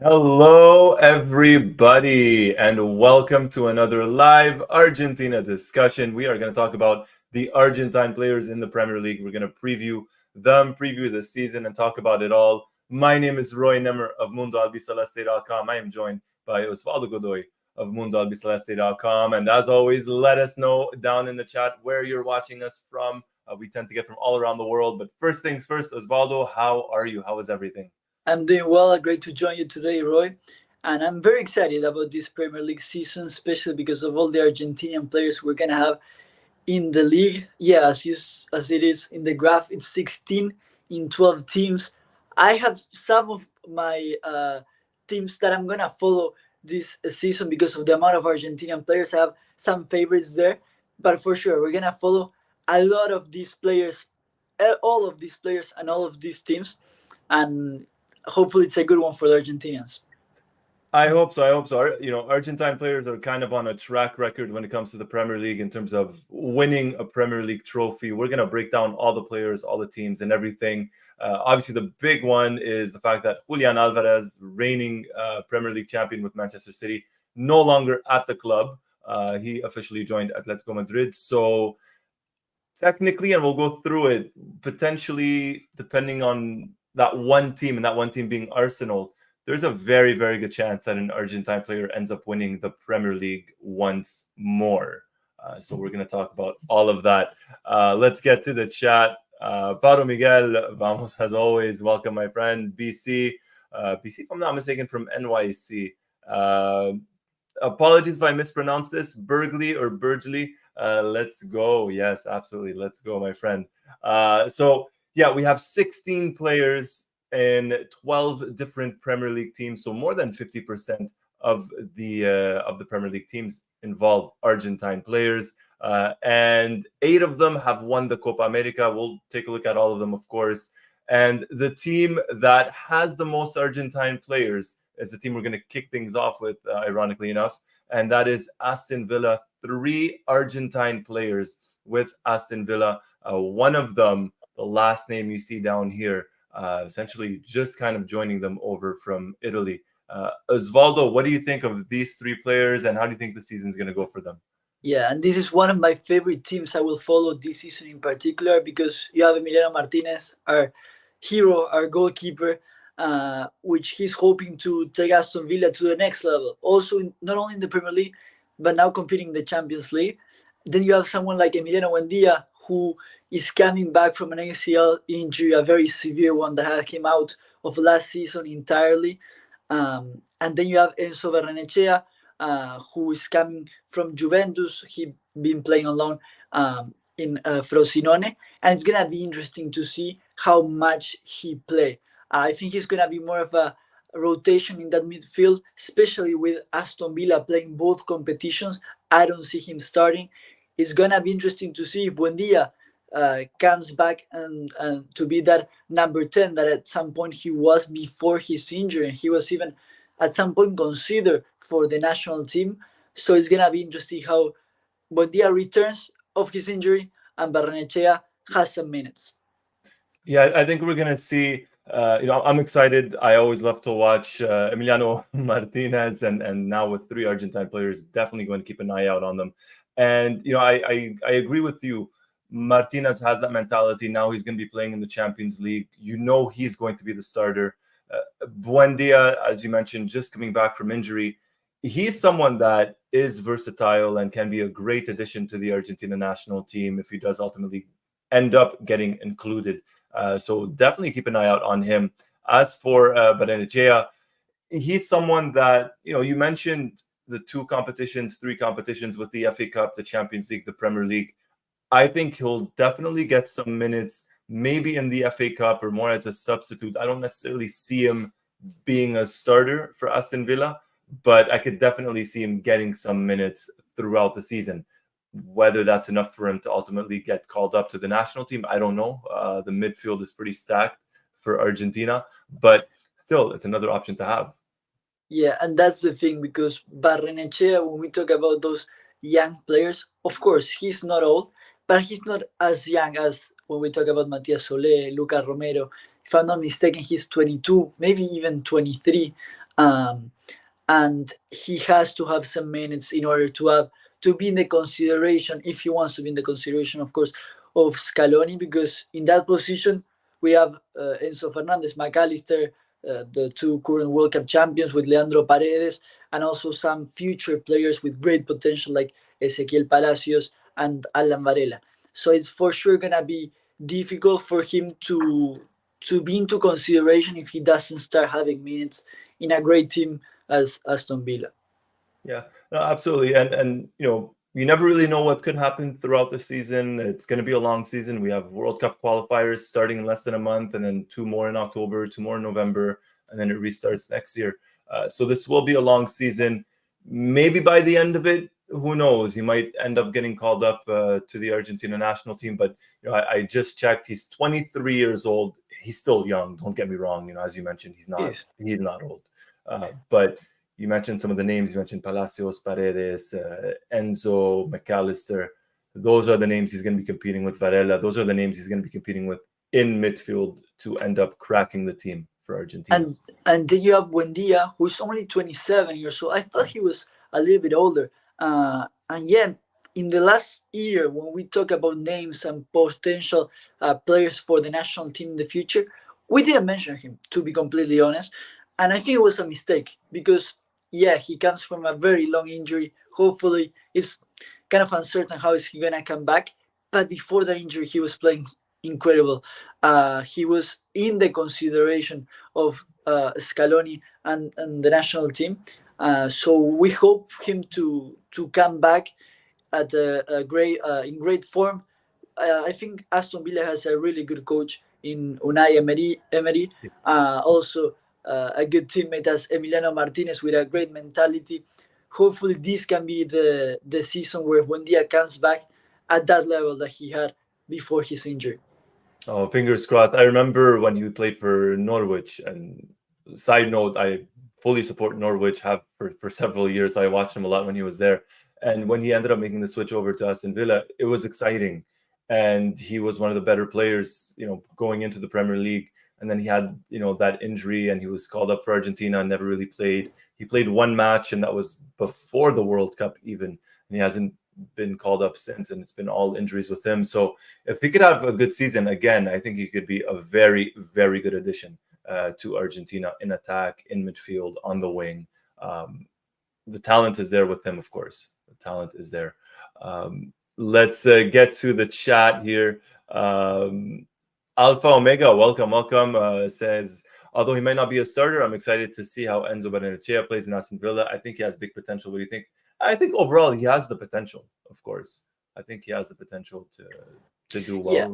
Hello, everybody, and welcome to another live Argentina discussion. We are going to talk about the Argentine players in the Premier League. We're going to preview them, preview the season, and talk about it all. My name is Roy Nemer of Mundo Albiceleste.com. I am joined by Osvaldo Godoy of Mundo Albiceleste.com. And as always, let us know down in the chat where you're watching us from. We tend to get from all around the world. But first things first, Osvaldo, how are you? How is everything? I'm doing well. Great to join you today, Roy. And I'm very excited about this Premier League season, especially because of all the Argentinian players we're going to have in the league. Yeah, as it is in the graph, it's 16 in 12 teams. I have some of my teams that I'm going to follow this season because of the amount of Argentinian players. I have some favorites there. But for sure, we're going to follow a lot of these players, all of these players and all of these teams. And hopefully it's a good one for the Argentinians. I hope so. Argentine players are kind of on a track record when it comes to the Premier League in terms of winning a Premier League trophy. We're going to break down all the players, all the teams, and everything. Obviously, the big one is the fact that Julian Alvarez, reigning Premier League champion with Manchester City, no longer at the club. He officially joined Atletico Madrid. So technically, and we'll go through it, potentially, depending on that one team, and that one team being Arsenal, there's a very, very good chance that an Argentine player ends up winning the Premier League once more. So we're going to talk about all of that. Let's get to the chat. Paro Miguel, vamos, as always. Welcome, my friend. BC, if I'm not mistaken, from NYC. Apologies if I mispronounce this. Bergley or Bergley. Let's go. Yes, absolutely. Let's go, my friend. Yeah, we have 16 players in 12 different Premier League teams. So more than 50% of the Premier League teams involve Argentine players. And 8 of them have won the Copa America. We'll take a look at all of them, of course. And the team that has the most Argentine players is the team we're going to kick things off with, ironically enough. And that is Aston Villa. 3 Argentine players with Aston Villa. One of them, the last name you see down here, essentially just kind of joining them over from Italy. Osvaldo, what do you think of these 3 players, and how do you think the season's going to go for them? Yeah, and this is one of my favorite teams I will follow this season in particular because you have Emiliano Martinez, our hero, our goalkeeper, which he's hoping to take Aston Villa to the next level. Also, not only in the Premier League, but now competing in the Champions League. Then you have someone like Emiliano Buendia, who is coming back from an ACL injury, a very severe one that had him out of last season entirely. And then you have Enzo Fernandez, who is coming from Juventus. He's been playing on loan in Frosinone. And it's going to be interesting to see how much he plays. I think he's going to be more of a rotation in that midfield, especially with Aston Villa playing both competitions. I don't see him starting. It's going to be interesting to see if Buendia comes back and to be that number 10 that at some point he was before his injury. He was even at some point considered for the national team. So it's going to be interesting how Buendia returns of his injury and Barrenechea has some minutes. Yeah, I think we're going to see, I'm excited. I always love to watch Emiliano Martinez, and now with 3 Argentine players, definitely going to keep an eye out on them. And, I agree with you. Martinez has that mentality. Now he's going to be playing in the Champions League. He's going to be the starter. Buendia, as you mentioned, just coming back from injury. He's someone that is versatile and can be a great addition to the Argentina national team if he does ultimately end up getting included. So definitely keep an eye out on him. As for Barrenechea, he's someone that, you mentioned the 3 competitions with the FA Cup, the Champions League, the Premier League. I think he'll definitely get some minutes, maybe in the FA Cup or more as a substitute. I don't necessarily see him being a starter for Aston Villa, but I could definitely see him getting some minutes throughout the season. Whether that's enough for him to ultimately get called up to the national team, I don't know. The midfield is pretty stacked for Argentina, but still, it's another option to have. Yeah, and that's the thing, because Barrenechea, when we talk about those young players, of course, he's not old, but he's not as young as when we talk about Matias Solé, Lucas Romero. If I'm not mistaken, he's 22, maybe even 23. Um, and he has to have some minutes in order to be in the consideration, if he wants to be in the consideration, of course, of Scaloni, because in that position we have Enzo Fernandez, Mac Allister, the two current World Cup champions with Leandro Paredes, and also some future players with great potential like Ezequiel Palacios and Alan Varela. So it's for sure gonna be difficult for him to be into consideration if he doesn't start having minutes in a great team as Aston Villa. Yeah, no, absolutely. And you never really know what could happen throughout the season. It's going to be a long season. We have World Cup qualifiers starting in less than a month, and then 2 more in October, 2 more in November, and then it restarts next year. So this will be a long season. Maybe by the end of it, who knows? He might end up getting called up to the Argentina national team. But I just checked. He's 23 years old. He's still young. Don't get me wrong. As you mentioned, he's not. Yes. He's not old. But you mentioned some of the names. You mentioned Palacios, Paredes, Enzo, Mac Allister. Those are the names he's going to be competing with. Varela. Those are the names he's going to be competing with in midfield to end up cracking the team for Argentina. And then you have Buendia, who's only 27 years old. I thought he was a little bit older. And yeah, in the last year, when we talk about names and potential players for the national team in the future, we didn't mention him, to be completely honest. And I think it was a mistake because, yeah, he comes from a very long injury. Hopefully, it's kind of uncertain how is he going to come back. But before the injury, he was playing incredible. He was in the consideration of Scaloni and the national team. So we hope him to come back at a great in great form. I think Aston Villa has a really good coach in Unai Emery. Also, a good teammate as Emiliano Martinez with a great mentality. Hopefully, this can be the season where Buendia comes back at that level that he had before his injury. Oh, fingers crossed. I remember when he played for Norwich. And side note, I fully support Norwich. Have for several years. I watched him a lot when he was there. And when he ended up making the switch over to Aston Villa, it was exciting. And he was one of the better players, going into the Premier League. And then he had, that injury, and he was called up for Argentina and never really played. He played one match, and that was before the World Cup even. And he hasn't been called up since, and it's been all injuries with him. So if he could have a good season again, I think he could be a very, very good addition to Argentina in attack, in midfield, on the wing. The talent is there with him, of course. The talent is there. Let's get to the chat here. Alpha Omega, welcome. Says, although he might not be a starter, I'm excited to see how Enzo Fernandez plays in Aston Villa. I think he has big potential. What do you think? I think overall he has the potential, of course. I think he has the potential to do well. Yeah.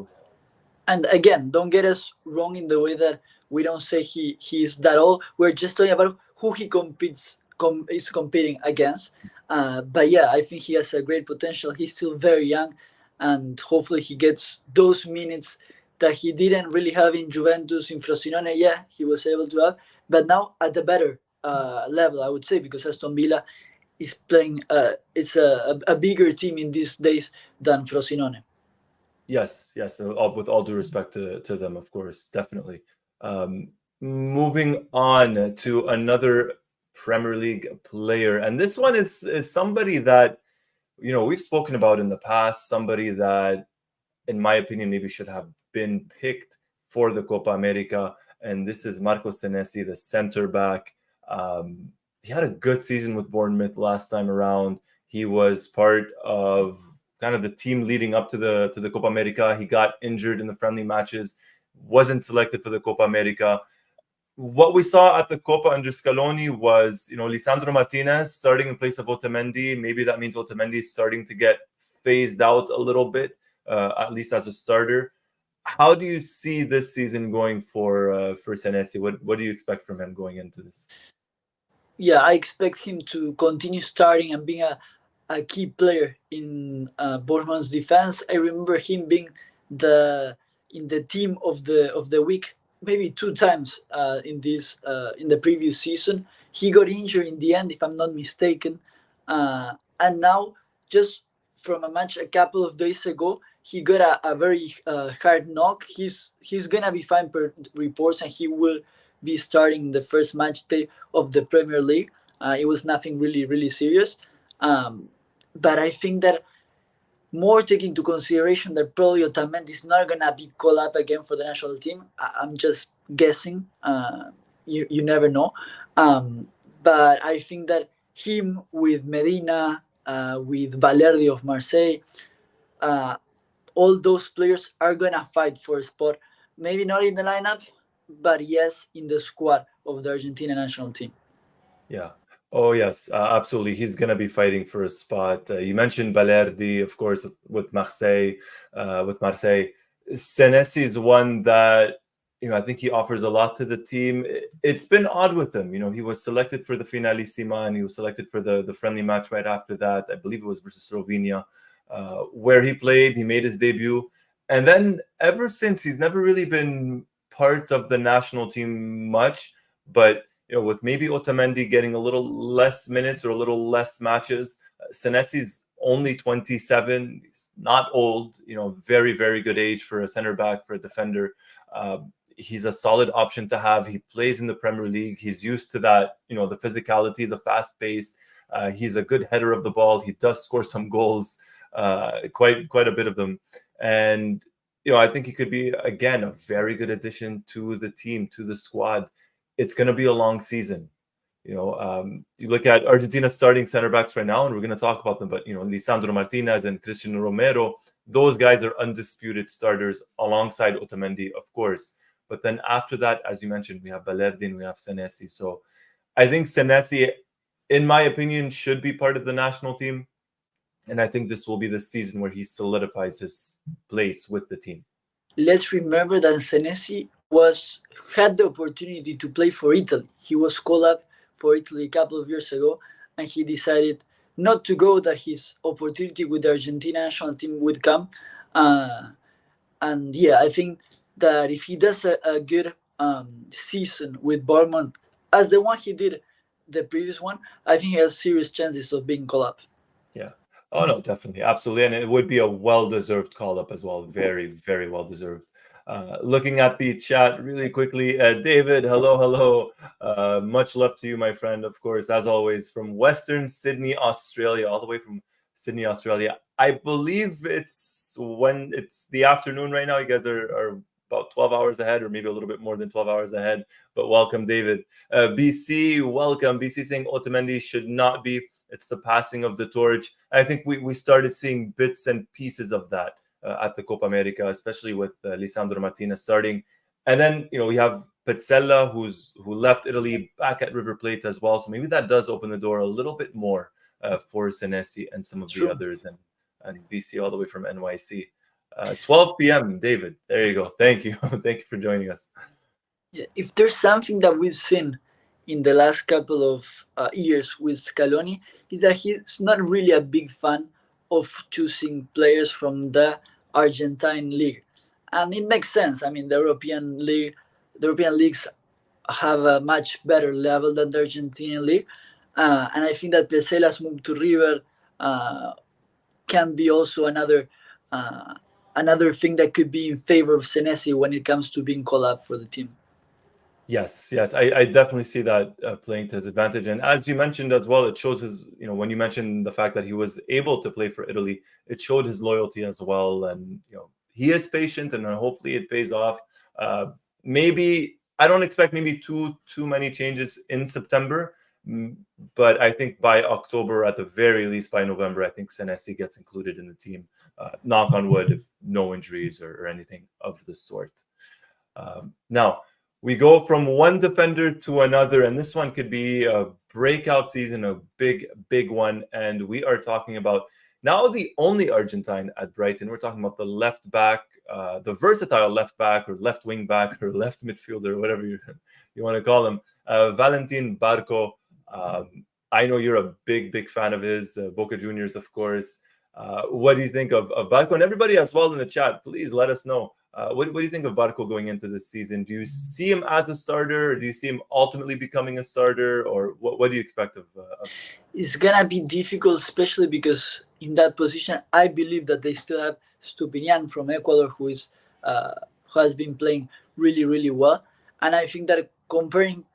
And again, don't get us wrong in the way that we don't say he's that old. We're just talking about who he is competing against. But yeah, I think he has a great potential. He's still very young, and hopefully he gets those minutes that he didn't really have in Juventus, in Frosinone. Yeah, he was able to have, but now at a better level, I would say, because Aston Villa is playing. It's a bigger team in these days than Frosinone. Yes. With all due respect to them, of course, definitely. Moving on to another Premier League player, and this one is somebody that we've spoken about in the past. Somebody that, in my opinion, maybe should have been picked for the Copa America, and this is Marco Senesi, the center back. He had a good season with Bournemouth last time around. He was part of kind of the team leading up to the Copa America. He got injured in the friendly matches, wasn't selected for the Copa America. What we saw at the Copa under Scaloni was, Lisandro Martinez starting in place of Otamendi. Maybe that means Otamendi is starting to get phased out a little bit, at least as a starter. How do you see this season going for Senesi? What do you expect from him going into this? Yeah, I expect him to continue starting and being a key player in Bournemouth's defense. I remember him being in the team of the week maybe 2 times in the previous season. He got injured in the end, if I'm not mistaken, and now just from a match a couple of days ago, he got a very hard knock. He's gonna be fine per reports, and he will be starting the first match day of the Premier League. It was nothing really, really serious. But I think that more taking into consideration that probably Otamendi is not going to be called up again for the national team. I'm just guessing. You never know. But I think that him with Medina, with Valerde of Marseille, all those players are going to fight for a spot. Maybe not in the lineup, but yes, in the squad of the Argentina national team. Yeah. Oh, yes, absolutely. He's going to be fighting for a spot. You mentioned Balerdi, of course, with Marseille. Senesi is one that, I think he offers a lot to the team. It's been odd with him. He was selected for the Finalissima, and he was selected for the friendly match right after that. I believe it was versus Slovenia, where he played. He made his debut. And then ever since, he's never really been part of the national team much. But with maybe Otamendi getting a little less minutes or a little less matches, Senesi's only 27. He's not old, very, very good age for a center back, for a defender. He's a solid option to have. He plays in the Premier League. He's used to that, the physicality, the fast pace. He's a good header of the ball. He does score some goals, quite a bit of them. And, I think he could be, again, a very good addition to the team, to the squad. It's going to be a long season. You look at Argentina starting center backs right now, and we're going to talk about them. But, Lisandro Martinez and Cristian Romero, those guys are undisputed starters alongside Otamendi, of course. But then after that, as you mentioned, we have Balerdi and we have Senesi. So I think Senesi, in my opinion, should be part of the national team. And I think this will be the season where he solidifies his place with the team. Let's remember that Senesi had the opportunity to play for Italy. He was called up for Italy a couple of years ago, and he decided not to go, that his opportunity with the Argentina national team would come. And yeah, I think that if he does a good season with Bournemouth, as the one he did the previous one, I think he has serious chances of being called up. Yeah. Oh, no, definitely. Absolutely. And it would be a well-deserved call-up as well. Very, very well-deserved. Looking at the chat really quickly, David, hello. Much love to you, my friend, of course, as always, from Western Sydney, Australia, all the way from Sydney, Australia. I believe it's the afternoon right now. You guys are about 12 hours ahead, or maybe a little bit more than 12 hours ahead. But welcome, David. BC, welcome. BC saying Otamendi should not be. It's the passing of the torch. I think we started seeing bits and pieces of that at the Copa America, especially with Lisandro Martinez starting. And then, we have Petzela, who left Italy, back at River Plate as well. So maybe that does open the door a little bit more for Senesi and some of the others, and BC all the way from NYC. 12 p.m., David. There you go. Thank you. Thank you for joining us. Yeah, if there's something that we've seen in the last couple of years with Scaloni, is that he's not really a big fan of choosing players from the Argentine league. And it makes sense. I mean, the European leagues have a much better level than the Argentinian league. And I think that Petzela's move to River can be also another thing that could be in favor of Senesi when it comes to being called up for the team. Yes, I definitely see that playing to his advantage. And as you mentioned as well, it shows his, when you mentioned the fact that he was able to play for Italy, it showed his loyalty as well. And, he is patient, and hopefully it pays off. Maybe, I don't expect maybe too many changes in September, but I think by October, at the very least by November, I think Senesi gets included in the team. Knock on wood, if no injuries or anything of the sort. Now, we go from one defender to another, and this one could be a breakout season, a big one. And we are talking about now the only Argentine at Brighton. We're talking about the left back, the versatile left back or left wing back or left midfielder, whatever you want to call him, Valentin Barco. I know you're a big fan of his, Boca Juniors, of course. What do you think of Barco? And everybody as well in the chat, please let us know. What do you think of Barco going into this season? Do you see him as a starter, or do you see him ultimately becoming a starter, or what do you expect of? It's gonna be difficult, especially because in that position, I believe that they still have Stupinian from Ecuador, who has been playing really well, and I think that comparing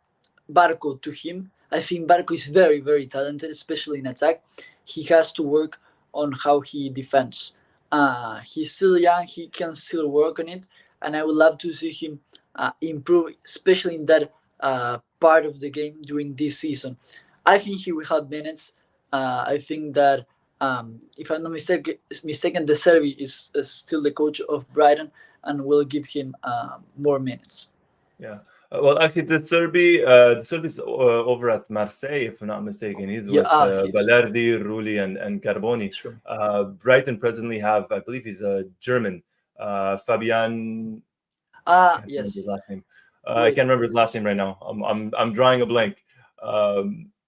Barco to him, I think Barco is very, very talented, especially in attack. He has to work on how he defends. He's still young, he can still work on it, and I would love to see him improve, especially in that part of the game during this season. I think he will have minutes. I think that if I'm not mistaken, De Servi is still the coach of Brighton and will give him more minutes. Yeah. Well, actually, the Serbi's over at Marseille, if I'm not mistaken. He's Yeah, with he's Balerdi, Rulli, and Carboni. true. Brighton presently have, I believe he's a German, Fabian. Can't remember his Yes. last name. I Wait, can't remember his last name right now. I'm drawing a blank.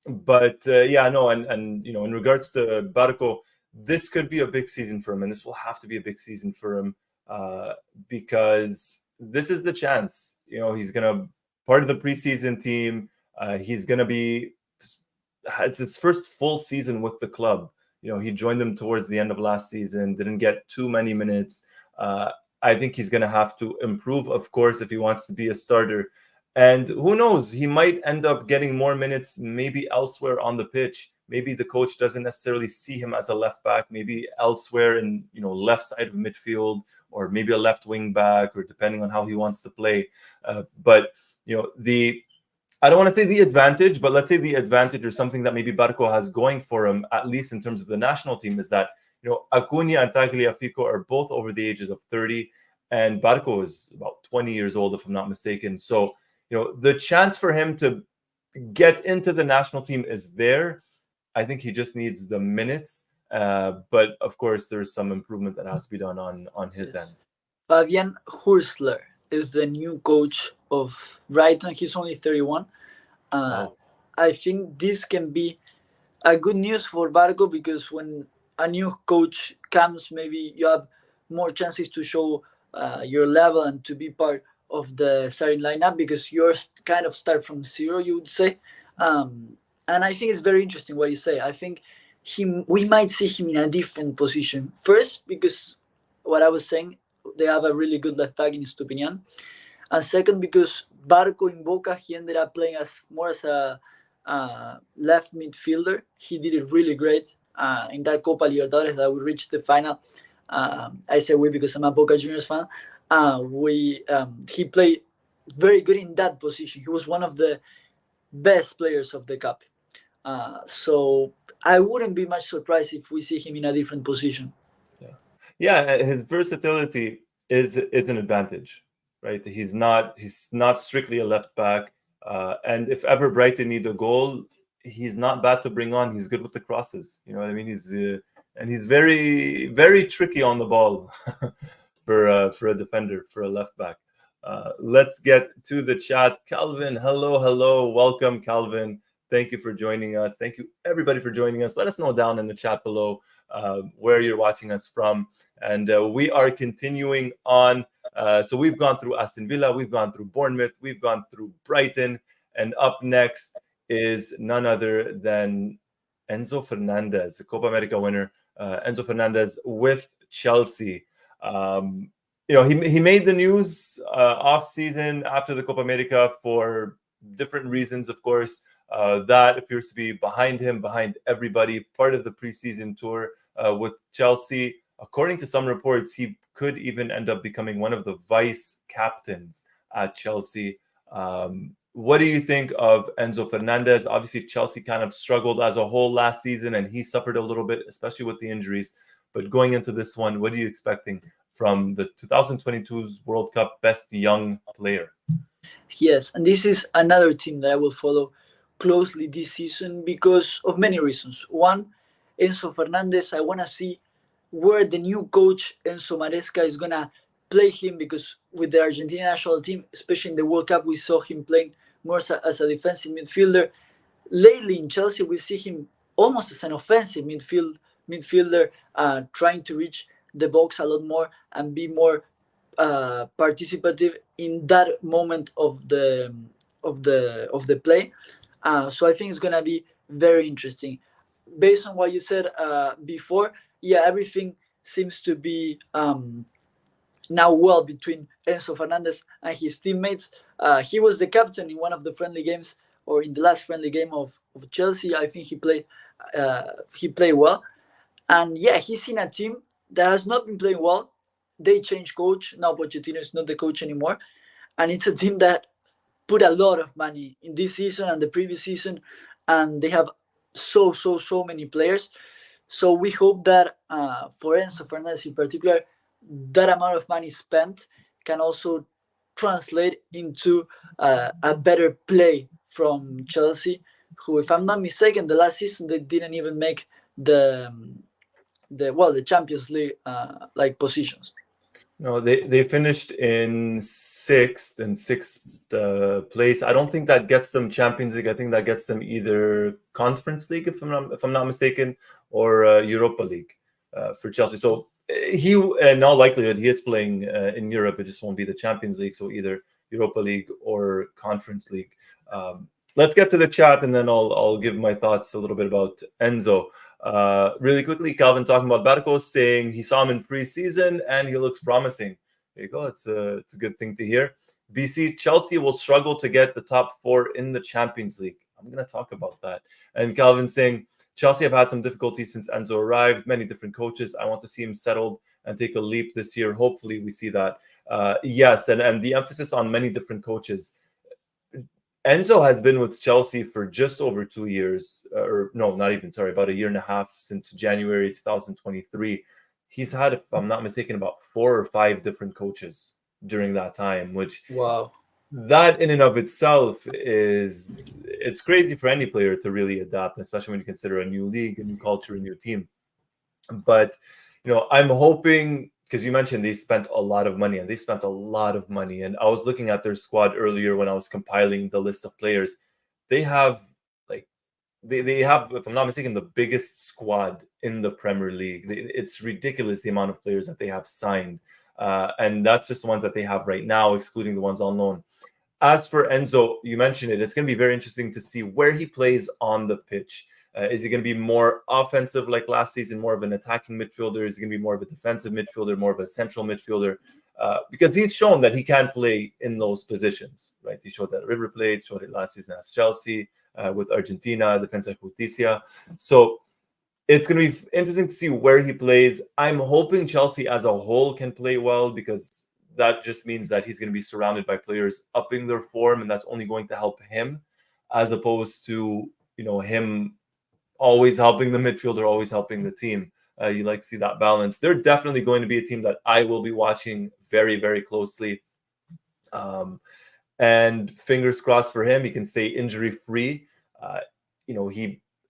But yeah, no, and in regards to Barco, this could be a big season for him, and this will have to be a big season for him because this is the chance. He's gonna part of the preseason team. He's gonna be. It's his first full season with the club. He joined them towards the end of last season. Didn't get too many minutes. I think he's going to have to improve, of course, if he wants to be a starter. And who knows, he might end up getting more minutes maybe elsewhere on the pitch. Maybe the coach doesn't necessarily see him as a left back, maybe elsewhere in, left side of midfield, or maybe a left wing back, or depending on how he wants to play. But I don't want to say the advantage, but let's say the advantage or something that maybe Barco has going for him, at least in terms of the national team, is that Acuna and Tagliafico are both over the ages of 30, and Barco is about 20 years old, if I'm not mistaken. So, the chance for him to get into the national team is there. I think he just needs the minutes. But of course, there's some improvement that has to be done on his end. Fabian Hursler is the new coach of Brighton. He's only 31. Wow. I think this can be a good news for Barco because when a new coach comes, maybe you have more chances to show your level and to be part of the starting lineup because you're kind of start from zero, you would say. And I think it's very interesting what you say. I think we might see him in a different position. First, because what I was saying, they have a really good left back in Stupinian. And second, because Barco in Boca, he ended up playing as a left midfielder. He did it really great in that Copa Libertadores that we reached the final. I say we because I'm a Boca Juniors fan. He played very good in that position. He was one of the best players of the cup. So I wouldn't be much surprised if we see him in a different position. Yeah, his versatility is an advantage, right? He's not strictly a left back. And if ever Brighton need a goal, he's not bad to bring on. He's good with the crosses. You know what I mean? He's very, very tricky on the ball for a defender, for a left back. Let's get to the chat. Calvin, hello. Welcome, Calvin. Thank you for joining us. Thank you, everybody, for joining us. Let us know down in the chat below where you're watching us from. And we are continuing on. So we've gone through Aston Villa. We've gone through Bournemouth. We've gone through Brighton. And up next is none other than Enzo Fernandez, the Copa America winner. Enzo Fernandez with Chelsea. He made the news off season after the Copa America for different reasons, of course. That appears to be behind him, behind everybody, part of the preseason tour with Chelsea. According to some reports, he could even end up becoming one of the vice captains at Chelsea. What do you think of Enzo Fernandez? Obviously, Chelsea kind of struggled as a whole last season, and he suffered a little bit, especially with the injuries. But going into this one, what are you expecting from the 2022's World Cup Best Young Player? Yes, and this is another team that I will follow closely this season because of many reasons. One, Enzo Fernandez, I want to see where the new coach Enzo Maresca is going to play him because with the Argentina national team, especially in the World Cup, we saw him playing more as a defensive midfielder. Lately in Chelsea, we see him almost as an offensive midfielder, trying to reach the box a lot more and be more participative in that moment of the play. So I think it's gonna be very interesting. Based on what you said before, yeah, everything seems to be now well between Enzo Fernandez and his teammates. He was the captain in one of the friendly games, or in the last friendly game of Chelsea. I think he played well. And yeah, he's in a team that has not been playing well. They changed coach. Now Pochettino is not the coach anymore. And it's a team that put a lot of money in this season and the previous season. And they have so many players. So we hope that for Enzo Fernandez in particular, that amount of money spent can also translate into a better play from Chelsea, who, if I'm not mistaken, the last season they didn't even make the Champions League like positions. No, they finished in sixth place. I don't think that gets them Champions League. I think that gets them either Conference League, if I'm not mistaken, or Europa League for Chelsea. So he, in all likelihood, he is playing in Europe. It just won't be the Champions League. So either Europa League or Conference League. Let's get to the chat, and then I'll give my thoughts a little bit about Enzo. Really quickly, Calvin talking about Barco, saying he saw him in preseason and he looks promising. There you go. It's a good thing to hear. BC, Chelsea will struggle to get the top 4 in the Champions League. I'm going to talk about that. And Calvin saying, Chelsea have had some difficulties since Enzo arrived, many different coaches. I want to see him settled and take a leap this year. Hopefully we see that. Yes, and the emphasis on many different coaches. Enzo has been with Chelsea for just over 2 years, or no, not even, sorry, about a year and a half, since January 2023. He's had, if I'm not mistaken, about 4 or 5 different coaches during that time, which, wow, that in and of itself it's crazy for any player to really adapt, especially when you consider a new league, a new culture, a new team. But, I'm hoping, because you mentioned they spent a lot of money, and they spent a lot of money. And I was looking at their squad earlier when I was compiling the list of players. They have, they have, if I'm not mistaken, the biggest squad in the Premier League. It's ridiculous the amount of players that they have signed. And that's just the ones that they have right now, excluding the ones all known. As for Enzo, you mentioned it. It's going to be very interesting to see where he plays on the pitch. Is he going to be more offensive like last season, more of an attacking midfielder? Is he going to be more of a defensive midfielder, more of a central midfielder? Because he's shown that he can play in those positions, right? He showed that at River Plate, showed it last season at Chelsea, with Argentina, Defensa Justicia. So it's going to be interesting to see where he plays. I'm hoping Chelsea as a whole can play well, because that just means that he's going to be surrounded by players upping their form, and that's only going to help him, as opposed to, him always helping the midfielder, always helping the team. You like to see that balance. They're definitely going to be a team that I will be watching very, very closely. And fingers crossed for him, he can stay injury-free.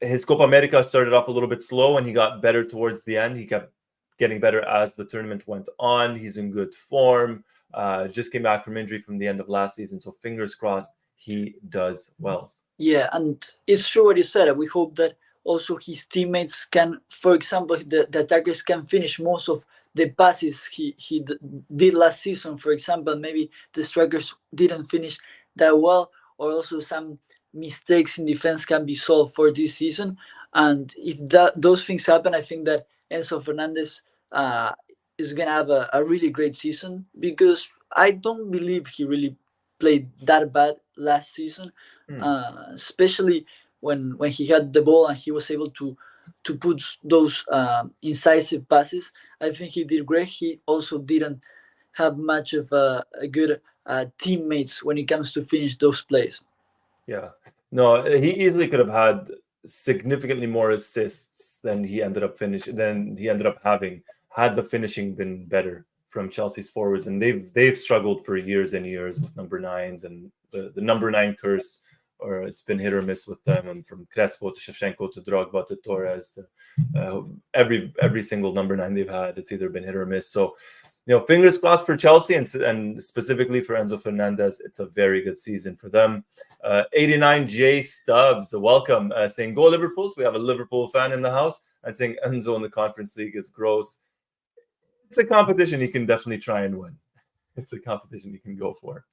His Copa America started off a little bit slow, and he got better towards the end. He kept getting better as the tournament went on. He's in good form. Just came back from injury from the end of last season. So fingers crossed he does well. Yeah, and it's true what you said. We hope that also his teammates can, for example, the attackers can finish most of the passes he did last season. For example, maybe the strikers didn't finish that well, or also some mistakes in defense can be solved for this season. And if those things happen, I think that Enzo Fernandez is going to have a really great season, because I don't believe he really played that bad last season, especially when he had the ball and he was able to put those incisive passes. I think he did great. He also didn't have much of a good teammates when it comes to finish those plays. Yeah, no, he easily could have had significantly more assists than he ended up having, had the finishing been better from Chelsea's forwards. And they've struggled for years and years with number 9s, and the number 9 curse, or it's been hit or miss with them. And from Crespo to Shevchenko to Drogba to Torres to every single number 9 they've had, it's either been hit or miss. So, fingers crossed for Chelsea, and specifically for Enzo Fernandez. It's a very good season for them. 89 J Stubbs, welcome, saying go Liverpool. So we have a Liverpool fan in the house, and saying Enzo in the Conference League is gross. It's a competition he can definitely try and win. It's a competition he can go for.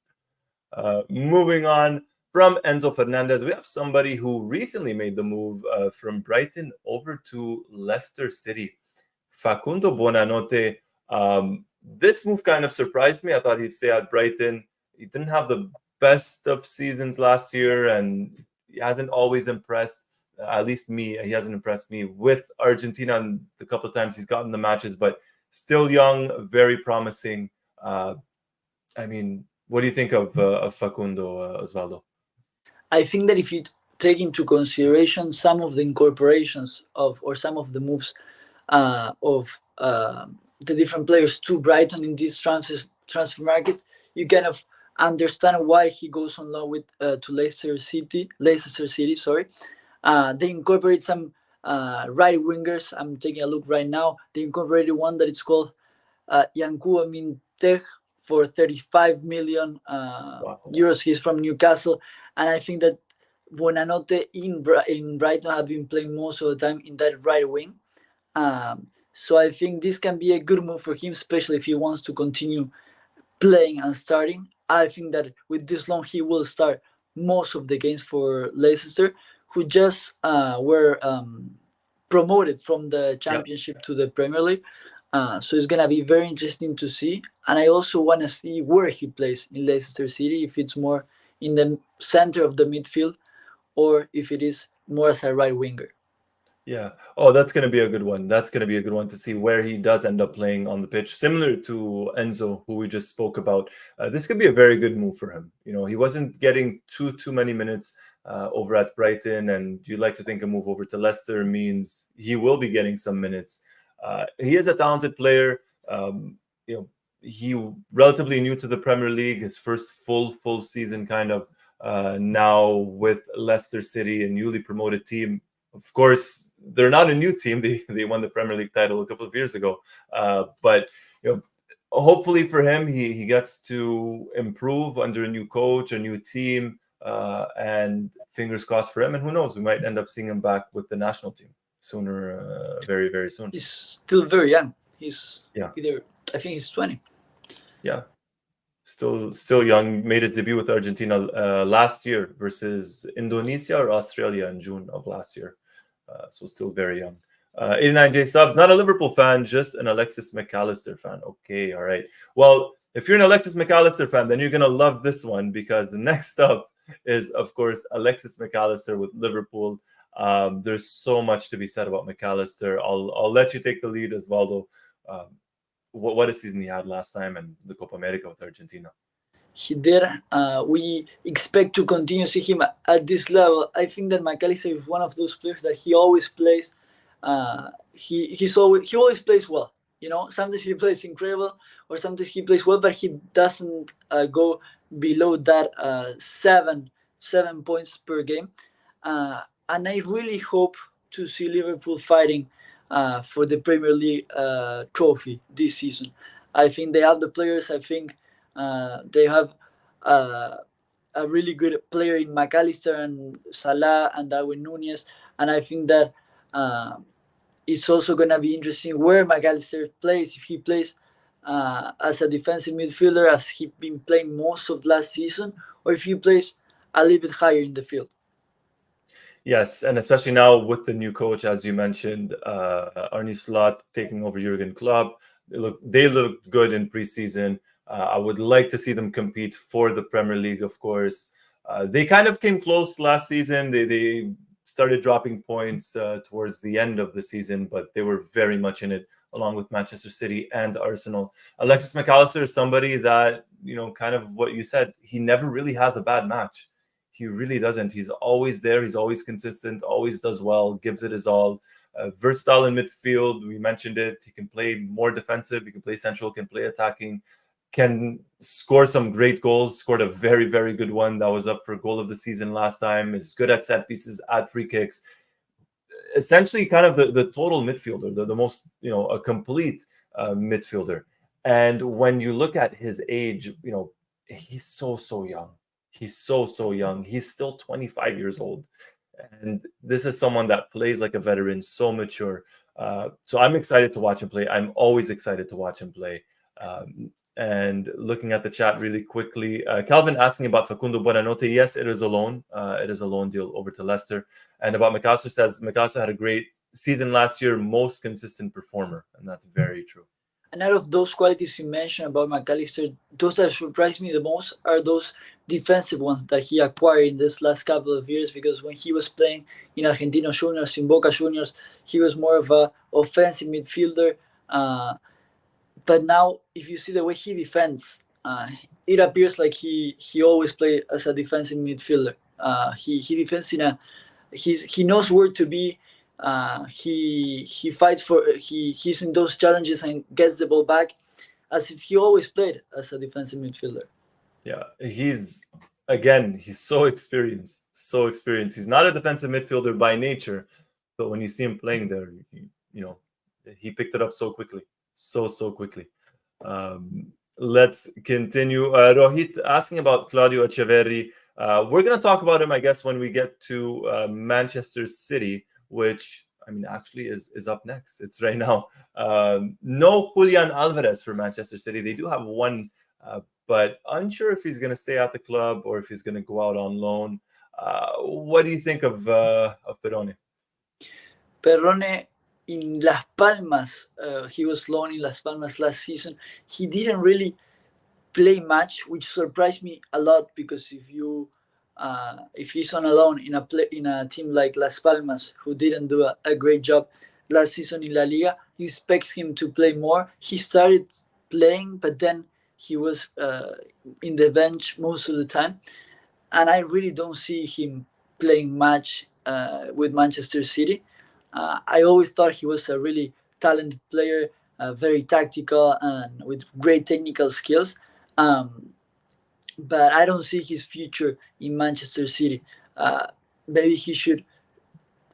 Moving on from Enzo Fernandez, we have somebody who recently made the move from Brighton over to Leicester City. Facundo Buonanotte. This move kind of surprised me. I thought he'd stay at Brighton. He didn't have the best of seasons last year, and he hasn't always impressed. At least me, he hasn't impressed me with Argentina and the couple of times he's gotten the matches, but still young, very promising. I mean, what do you think of Facundo, Osvaldo? I think that if you take into consideration some of the incorporations of or some of the moves of the different players to Brighton in this transfer market, you kind of understand why he goes on loan with to Leicester City. Sorry, they incorporate some right wingers. I'm taking a look right now. They incorporated one that is called Yankuba Minteh for 35 million Wow. euros. He's from Newcastle, and I think that Buonanotte in Brighton have been playing most of the time in that right wing. So I think this can be a good move for him, especially if he wants to continue playing and starting. I think that with this loan, he will start most of the games for Leicester, who just were promoted from the Championship to the Premier League. So it's gonna be very interesting to see, and I also want to see where he plays in Leicester City. If it's more in the center of the midfield, or if it is more as a right winger. Yeah. Oh, that's going to be a good one. That's going to be a good one to see where he does end up playing on the pitch. Similar to Enzo, who we just spoke about. This could be a very good move for him. You know, he wasn't getting too many minutes over at Brighton, and you'd like to think a move over to Leicester means he will be getting some minutes. He is a talented player. You know, he relatively new to the Premier League. His first full season, kind of now with Leicester City, a newly promoted team. Of course, they're not a new team. They won the Premier League title a couple of years ago. But you know, hopefully for him, he gets to improve under a new coach, a new team, and fingers crossed for him. And who knows, we might end up seeing him back with the national team sooner, very soon. He's still very young. He's I think he's 20. Yeah. Still young. Made his debut with Argentina last year versus Indonesia or Australia in June of last year. So still very young. 89J subs, not a Liverpool fan, just an Alexis Mac Allister fan. Okay, all right. Well, if you're an Alexis Mac Allister fan, then you're going to love this one, because the next up is, of course, Alexis Mac Allister with Liverpool. There's so much to be said about Mac Allister. I'll let you take the lead, Osvaldo. What a season he had last time in the Copa America with Argentina. He did. We expect to continue see him at this level. I think that Mac Allister is one of those players that he always plays. He always plays well. You know, sometimes he plays incredible, or sometimes he plays well, but he doesn't go below that 7 points per game. And I really hope to see Liverpool fighting for the Premier League trophy this season. I think they have the players. I think they have a really good player in Mac Allister and Salah and Darwin Nunez. And I think that it's also going to be interesting where Mac Allister plays. If he plays as a defensive midfielder, as he's been playing most of last season, or if he plays a little bit higher in the field. Yes, and especially now with the new coach, as you mentioned, Arne Slot taking over Jurgen Klopp. They look good in preseason. I would like to see them compete for the Premier League, of course. They kind of came close last season. They started dropping points towards the end of the season, but they were very much in it, along with Manchester City and Arsenal. Alexis Mac Allister is somebody that, you know, kind of what you said, he never really has a bad match. He really doesn't. He's always there. He's always consistent, always does well, gives it his all. Versatile in midfield. We mentioned it. He can play more defensive. He can play central, can play attacking, can score some great goals. Scored a very good one that was up for goal of the season last time. Is good at set pieces, at free kicks. Essentially kind of the total midfielder, the most, you know, a complete midfielder. And when you look at his age, you know, he's so young. He's so young. He's still 25 years old. And this is someone that plays like a veteran, so mature. So I'm excited to watch him play. I'm always excited to watch him play. And looking at the chat really quickly, Calvin asking about Facundo Buonanotte. Yes, it is a loan. It is a loan deal over to Leicester. And about Mac Allister, says Mac Allister had a great season last year, most consistent performer. And that's very true. And out of those qualities you mentioned about Mac Allister, those that surprised me the most are those defensive ones that he acquired in this last couple of years. Because when he was playing in Argentinos Juniors, in Boca Juniors, he was more of a offensive midfielder. But now, if you see the way he defends, it appears like he always played as a defensive midfielder. He defends in a he knows where to be. He fights for he's in those challenges and gets the ball back, as if he always played as a defensive midfielder. Yeah, he's so experienced, so experienced. He's not a defensive midfielder by nature, but when you see him playing there, he picked it up so quickly, so quickly. Let's continue. Rohit asking about Claudio Echeverri. We're going to talk about him, I guess, when we get to Manchester City, which, I mean, actually is up next. It's right now. No Julian Alvarez for Manchester City. They do have one, but unsure if he's going to stay at the club or if he's going to go out on loan. What do you think of Perrone? Perrone in Las Palmas, he was loaned in Las Palmas last season. He didn't really play much, which surprised me a lot, because if he's on a loan in a team like Las Palmas, who didn't do a great job last season in La Liga, you expect him to play more. He started playing, but then he was in the bench most of the time, and I really don't see him playing much with Manchester City. I always thought he was a really talented player, very tactical and with great technical skills. But I don't see his future in Manchester City. Maybe he should.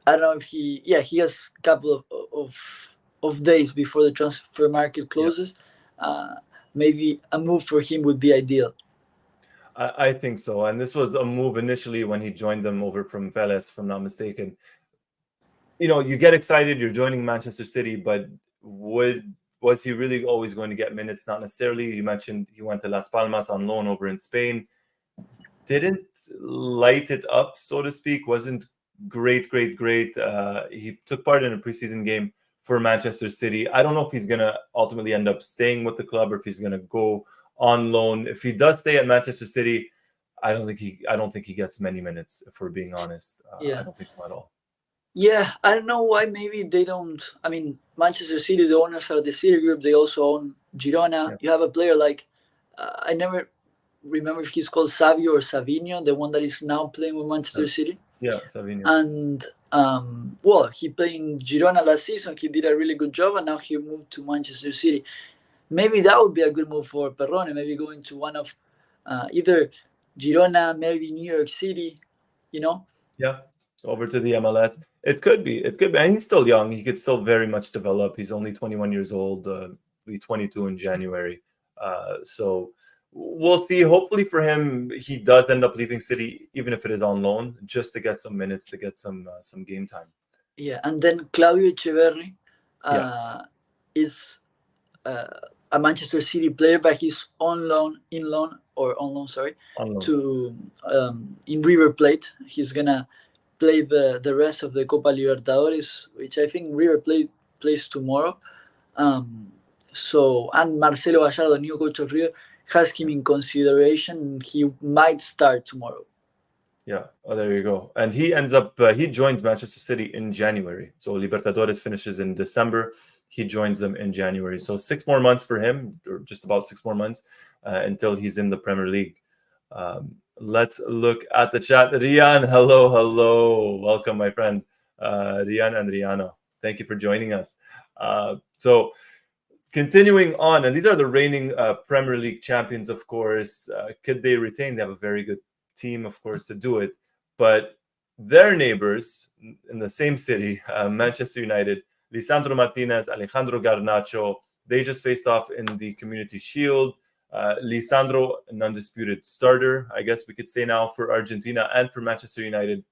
I don't know if he has a couple of days before the transfer market closes. Yeah. Maybe a move for him would be ideal. I think so. And this was a move initially when he joined them over from Vélez, if I'm not mistaken. You get excited, you're joining Manchester City, but was he really always going to get minutes? Not necessarily. You mentioned he went to Las Palmas on loan over in Spain. Didn't light it up, so to speak. Wasn't great. He took part in a preseason game for Manchester City. I don't know if he's going to ultimately end up staying with the club or if he's going to go on loan. If he does stay at Manchester City, I don't think he gets many minutes, if we're being honest. I don't think so at all. Yeah, I don't know why. Maybe they don't. I mean, Manchester City, the owners are the City Group. They also own Girona. Yeah. You have a player like, I never remember if he's called Savio or Savinho, the one that is now playing with Manchester City. Yeah, Savinho. And, he played in Girona last season. He did a really good job, and now he moved to Manchester City. Maybe that would be a good move for Perrone, maybe going to one of either Girona, maybe New York City, Yeah, over to the MLS. It could be. And he's still young. He could still very much develop. He's only 21 years old. He'll be 22 in January. So we'll see. Hopefully for him, he does end up leaving City, even if it is on loan, just to get some minutes, to get some game time. Yeah, and then Claudio Echeverri is a Manchester City player, but he's on loan to in River Plate. He's gonna play the rest of the Copa Libertadores, which I think River Plate plays tomorrow. And Marcelo Gallardo, new coach of River, has him in consideration. He might start tomorrow. Yeah, there you go. And he ends up, he joins Manchester City in January. So Libertadores finishes in December. He joins them in January. So 6 more months for him, or just about 6 more months, until he's in the Premier League. Let's look at the chat. Rian, hello. Welcome, my friend. Rian and Rihanna. Thank you for joining us. So continuing on, and these are the reigning Premier League champions, of course. Could they retain? They have a very good team, of course, to do it. But their neighbors in the same city, Manchester United, Lisandro Martinez, Alejandro Garnacho, they just faced off in the Community Shield. Lisandro, an undisputed starter, I guess we could say now, for Argentina and for Manchester United.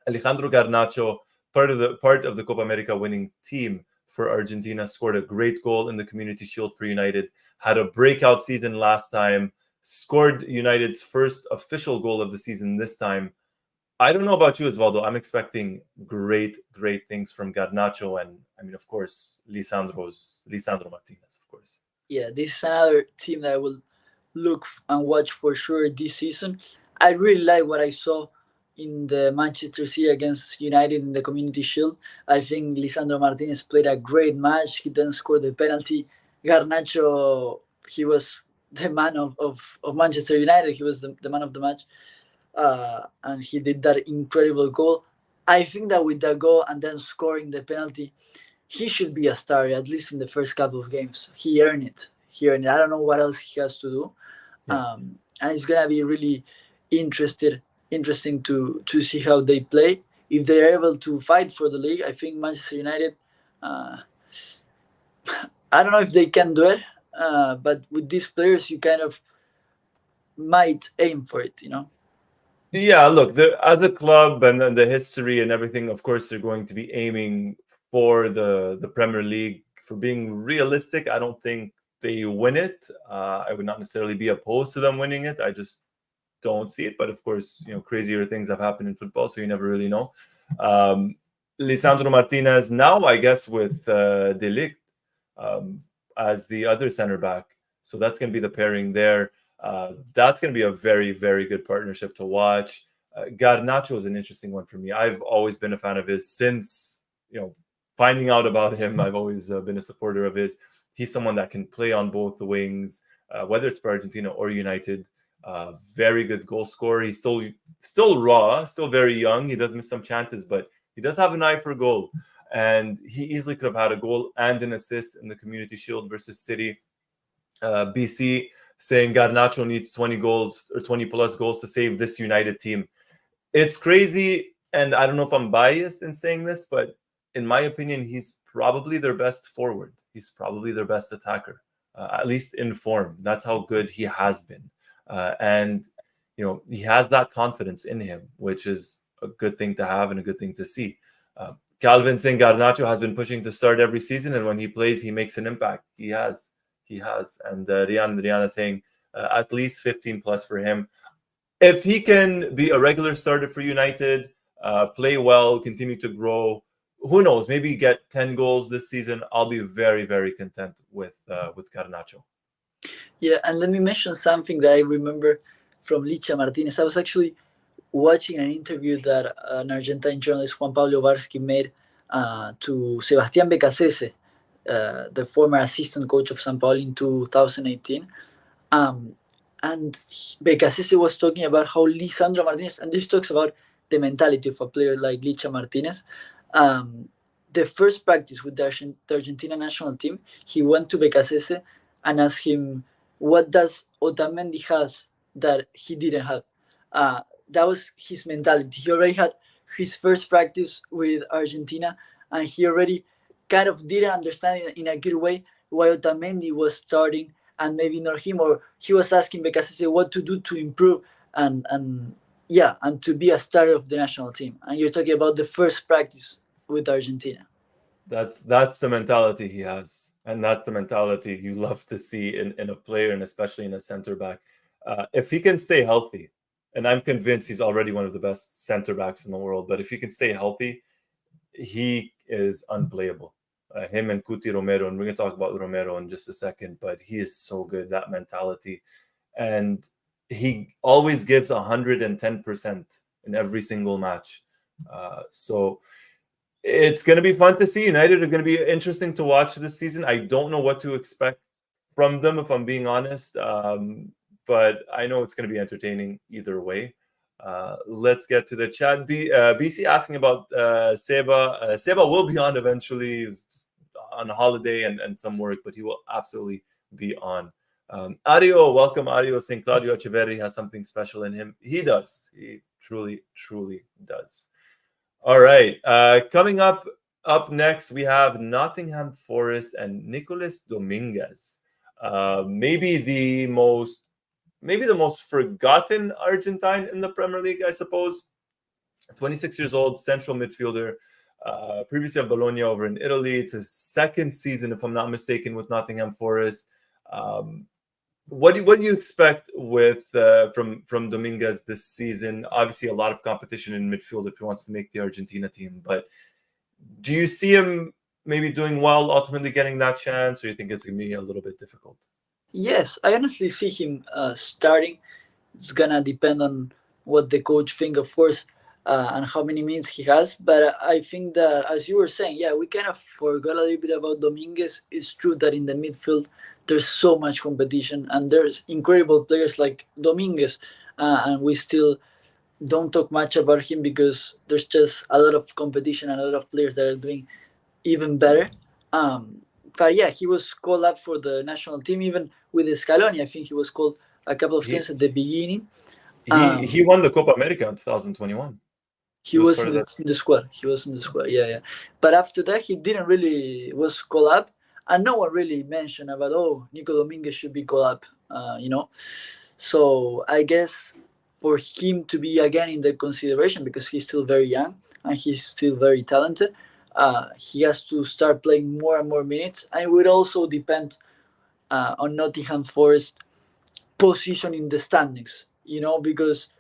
Alejandro Garnacho, part of the Copa America winning team for Argentina, scored a great goal in the Community Shield for United, had a breakout season last time, scored United's first official goal of the season this time. I don't know about you, Osvaldo. I'm expecting great things from Garnacho, and I mean, of course, Lisandro Martinez, of course. Yeah, this is another team that I will look and watch for sure this season. I really like what I saw in the Manchester City against United in the Community Shield. I think Lisandro Martinez played a great match. He then scored the penalty. Garnacho, he was the man of Manchester United. He was the man of the match. And he did that incredible goal. I think that with that goal and then scoring the penalty, he should be a star, at least in the first couple of games. He earned it. I don't know what else he has to do. Yeah. And it's gonna be really interesting to see how they play. If they're able to fight for the league, I think Manchester United. Uh, I don't know if they can do it, but with these players, you kind of might aim for it. Yeah, look, as a club and then the history and everything, of course, they're going to be aiming for the Premier League. For being realistic, I don't think they win it. I would not necessarily be opposed to them winning it. I just don't see it. But of course, crazier things have happened in football, so you never really know. Lisandro Martinez now, I guess, with De Ligt as the other center back. So that's going to be the pairing there. That's going to be a very, very good partnership to watch. Garnacho is an interesting one for me. I've always been a fan of his since, finding out about him. I've always been a supporter of his. He's someone that can play on both the wings, whether it's for Argentina or United. Very good goal scorer. He's still raw, still very young. He does miss some chances, but he does have an eye for goal. And he easily could have had a goal and an assist in the Community Shield versus City. BC saying Garnacho needs 20 goals or 20 plus goals to save this United team. It's crazy, and I don't know if I'm biased in saying this, but in my opinion, he's probably their best forward. He's probably their best attacker, at least in form. That's how good he has been. And he has that confidence in him, which is a good thing to have and a good thing to see. Calvin saying Garnacho has been pushing to start every season, and when he plays, he makes an impact. He has. And Rihanna saying at least 15 plus for him. If he can be a regular starter for United, play well, continue to grow, who knows? Maybe get 10 goals this season. I'll be very, very content with Garnacho. Yeah, and let me mention something that I remember from Licha Martinez. I was actually watching an interview that an Argentine journalist, Juan Pablo Varsky, made to Sebastián Becasese, the former assistant coach of São Paulo in 2018. And Becasese was talking about how Lisandro Martinez, and this talks about the mentality of a player like Licha Martinez. The first practice with the Argentina national team, he went to Becasese and asked him, what does Otamendi has that he didn't have? That was his mentality. He already had his first practice with Argentina, and he already kind of didn't understand in a good way why Otamendi was starting and maybe not him, or he was asking Becasese what to do to improve and to be a starter of the national team. And you're talking about the first practice with Argentina. That's the mentality he has, and that's the mentality you love to see in a player, and especially in a center back. If he can stay healthy, and I'm convinced he's already one of the best center backs in the world, but if he can stay healthy, he is unplayable. Him and Cuti Romero, and we're going to talk about Romero in just a second, but he is so good, that mentality. And he always gives 110% in every single match. So it's going to be fun to see. United are going to be interesting to watch this season. I don't know what to expect from them, if I'm being honest. But I know it's going to be entertaining either way. Let's get to the chat. BC asking about Seba. Seba will be on eventually. He's on holiday and some work, but he will absolutely be on. Ario, welcome Ario, saying Claudio Echeverri has something special in him. He does. He truly, truly does. All right. Coming up next, we have Nottingham Forest and Nicolas Dominguez. Maybe the most forgotten Argentine in the Premier League, I suppose. 26 years old, central midfielder, previously at Bologna over in Italy. It's his second season, if I'm not mistaken, with Nottingham Forest. what do you expect with from Dominguez this season? Obviously, a lot of competition in midfield if he wants to make the Argentina team. But do you see him maybe doing well, ultimately getting that chance, or you think it's going to be a little bit difficult? Yes, I honestly see him starting. It's gonna depend on what the coach think, of course, and how many minutes he has. But I think that, as you were saying, yeah, we kind of forgot a little bit about Dominguez. It's true that in the midfield there's so much competition, and there's incredible players like Dominguez, and we still don't talk much about him because there's just a lot of competition and a lot of players that are doing even better. Um, but yeah, he was called up for the national team, even with Scaloni. I think he was called a couple of He times at the beginning. he won the Copa America in 2021. He He was was part in of that. the squad. He was in the squad. Yeah, yeah. But after that, he didn't really was called up, and no one really mentioned about Nico Dominguez should be called up. So I guess for him to be again in the consideration because he's still very young and he's still very talented, he has to start playing more and more minutes, and it would also depend on Nottingham Forest position in the standings. Because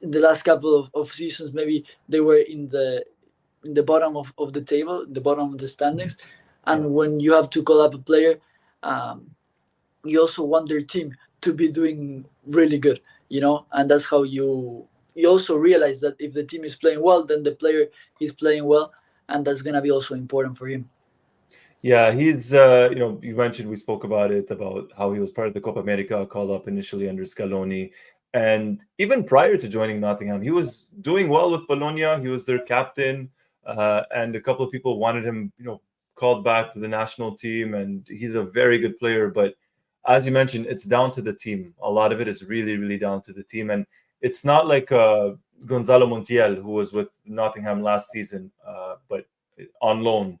in the last couple of seasons, maybe they were in the bottom of the table, the bottom of the standings, Yeah. and when you have to call up a player, um, you also want their team to be doing really good, and that's how you also realize that if the team is playing well, then the player is playing well, and that's gonna be also important for him. Yeah, he's you mentioned we spoke about it about how he was part of the Copa America called up initially under Scaloni, and even prior to joining Nottingham, he was doing well with Bologna. He was their captain, and a couple of people wanted him, called back to the national team, and he's a very good player. But as you mentioned, it's down to the team. A lot of it is really, really down to the team, and it's not like Gonzalo Montiel, who was with Nottingham last season, but on loan.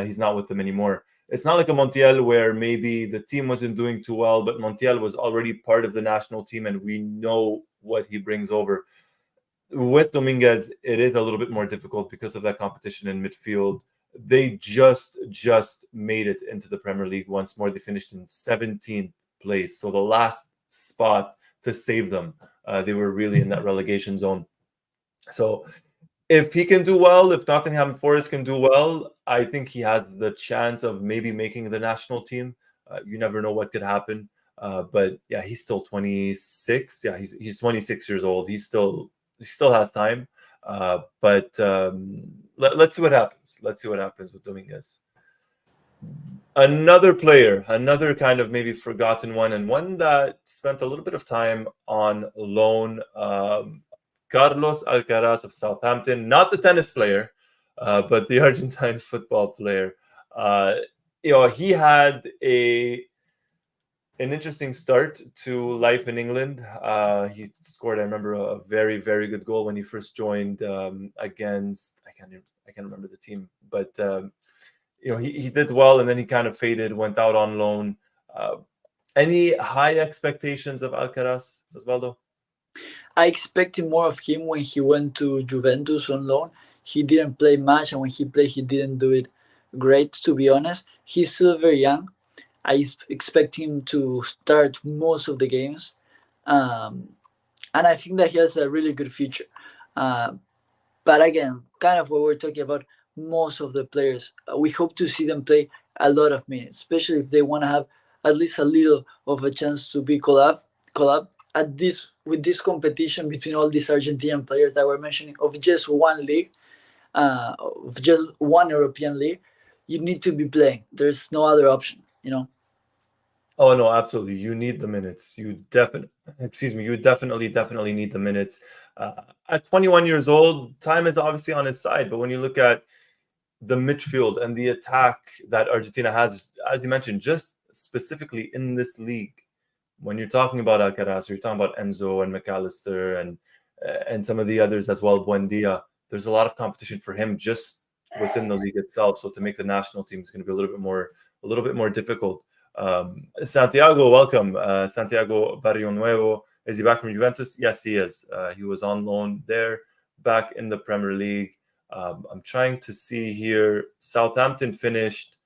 He's not with them anymore. It's not like a Montiel where maybe the team wasn't doing too well, but Montiel was already part of the national team and we know what he brings over. With Dominguez, it is a little bit more difficult because of that competition in midfield. They just made it into the Premier League once more. They finished in 17th place, so the last spot to save them. They were really in that relegation zone. So if he can do well, if Nottingham Forest can do well, I think he has the chance of maybe making the national team. You never know what could happen. But yeah, he's still 26. Yeah, he's 26 years old. He still has time. But let's see what happens. Let's see what happens with Dominguez. Another player, another kind of maybe forgotten one, and one that spent a little bit of time on loan. Carlos Alcaraz of Southampton, not the tennis player, but the Argentine football player. He had an interesting start to life in England. He scored, I remember, a very, very good goal when he first joined against I can't remember the team, but he did well, and then he kind of faded, went out on loan. Any high expectations of Alcaraz, Osvaldo? I expected more of him when he went to Juventus on loan. He didn't play much, and when he played, he didn't do it great, to be honest. He's still very young. I expect him to start most of the games. Um, and I think that he has a really good future. Uh, but again, kind of what we're talking about, most of the players, we hope to see them play a lot of minutes, especially if they want to have at least a little of a chance to be collab at this with this competition between all these Argentinian players that we're mentioning of just one league, of just one European league. You need to be playing. There's no other option. Oh no, absolutely. You need the minutes. You definitely need the minutes. At 21 years old, time is obviously on his side. But when you look at the midfield and the attack that Argentina has, as you mentioned, just specifically in this league, when you're talking about Alcaraz, you're talking about Enzo and Mac Allister and some of the others as well, Buendia. There's a lot of competition for him just within the league itself. So to make the national team is going to be a little bit more difficult. Santiago, welcome. Santiago Barrio Nuevo. Is he back from Juventus? Yes, he is. He was on loan there, back in the Premier League. I'm trying to see here. Southampton finished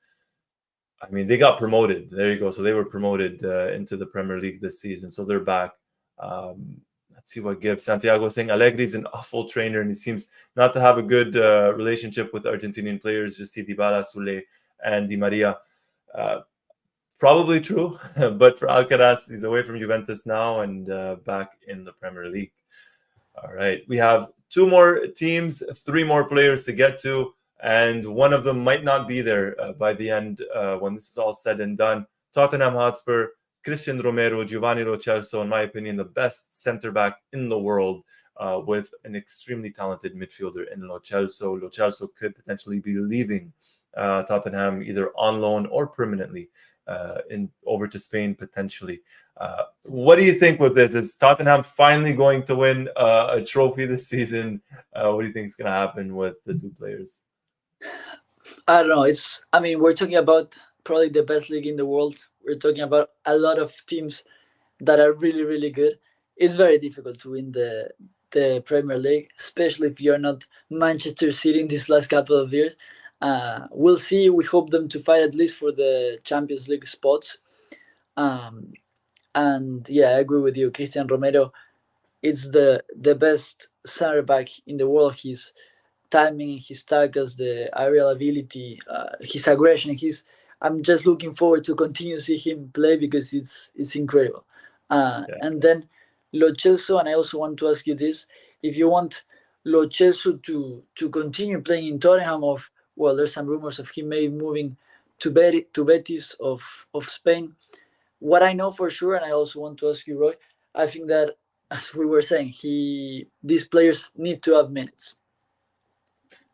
I mean, they got promoted. There you go. So they were promoted into the Premier League this season. So they're back. Let's see what gives. Santiago saying Allegri's an awful trainer and he seems not to have a good relationship with Argentinian players. Just see Dybala, Sule, and Di Maria. Probably true, but for Alcaraz, he's away from Juventus now and back in the Premier League. All right, we have 2 more teams, 3 more players to get to, and one of them might not be there by the end when this is all said and done. Tottenham Hotspur, Cristian Romero, Giovanni Lo Celso, in my opinion, the best centre-back in the world, with an extremely talented midfielder in Lo Celso. Lo Celso could potentially be leaving Tottenham either on loan or permanently over to Spain potentially. What do you think with this? Is Tottenham finally going to win a trophy this season? What do you think is going to happen with the 2 players? I don't know. We're talking about probably the best league in the world. We're talking about a lot of teams that are really, really good. It's very difficult to win the Premier League, especially if you're not Manchester City in these last couple of years. We'll see. We hope them to fight at least for the Champions League spots. And yeah, I agree with you. Cristian Romero is the best center back in the world. His timing, his tackles, the aerial ability, his aggression. I'm just looking forward to continue to see him play because it's incredible. And then Lo Celso, and I also want to ask you this: if you want Lo Celso to continue playing in Tottenham, there's some rumors of him maybe moving to Betis of Spain. What I know for sure, and I also want to ask you, Roy, I think that, as we were saying, these players need to have minutes.